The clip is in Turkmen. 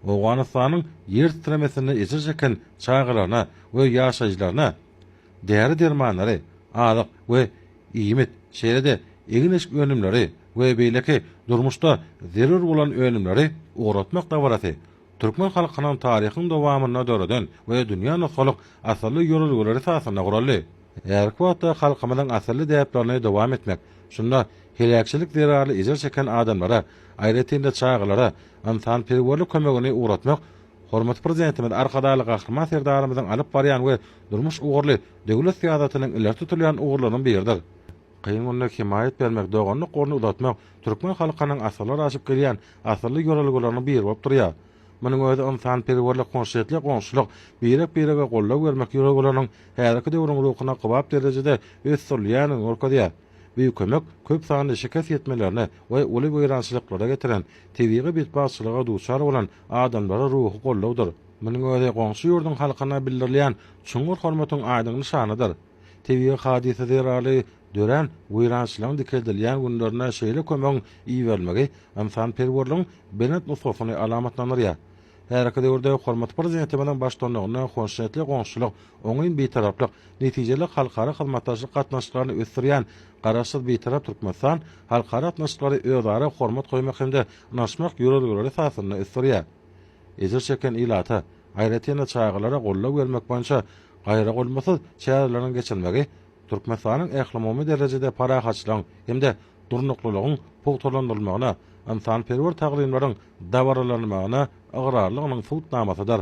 Awganistanyň ýer titremesini esir çeken çağılarına we ýaşaýjylaryna däri dermanlary, alyk we iýmit şeýlede egin önümleri we beýleki durmuşda zerur bolan önümleri uğratmak da barasy. Türkmen halkynyň taryhynyň dowamyna döredän we dünýä nosoluk asly ýolgulary sasyna guraldy. Erkwata halkymyň asly däplerini dowam etmek, şunda helakçylyk zerarly ejer çeken adamlara, aýratynda çağılara insan perwerlik kömegini uğratmak, hormat prezidentimiz arkadaly gahryman serdarymyzyň alyp barýan we durmuş ugurly döwlet syýasatynyň iler tutulýan ugurlarynyň biridir. Kıyın gününe himayet vermek, doğanlyk gorny uzatmak, Türkmen halkynyň asyllar aşyp gelýän asly ýolgularyny bir bolup durýar. Munyň özi insan perwerlik, konşetlik, goňşuluk, birek-birege gollaw bermek ýolgularynyň häzirki döwrüň ruhyna gybap derejede öz solýanyny orkadýar. Büyük kömek, köp sanly şekat ýetmelerini we uly boýrançylyklara getiren, tebiği bitbaçylyga duçar bolan adamlara ruhy gollawdyr. Munyň özi goňşy ýurdun halkyna bildirilýän çuňur hormatyň aýdyň nyşanydyr. Tebiği hadise zerarly dören boýrançylygyň dikeldilýän günlerine şeýle kömegiň iýermegi insan perwerligiň benet nususyny alamatlanýar. Häzirki döwürde hormat prezidentimiň başdanlygyna konşetlik, goňşuluk, oňyn betaraplyk, netijeli halkara hyzmatdaşlyk gatnaşyklaryny ösdürýän garaşsyz betarap Türkmenistan halkara gatnaşyklary özara hormat goýmak hemde naşmak ýolgulary sasyny ösdürýär. Ejer çeken ilata, aýratynda çağılara gollaw bermek boýunça gaýra golmasyz çärelerini geçirmegi Türkmenistanyň ählimomy derejede parahaçlygyň hemde durnuklygyň pogtalandyrylmagyna, insan perwer taglymlaryň dawarlanmagyna agrarlygynyň subutnamasydyr.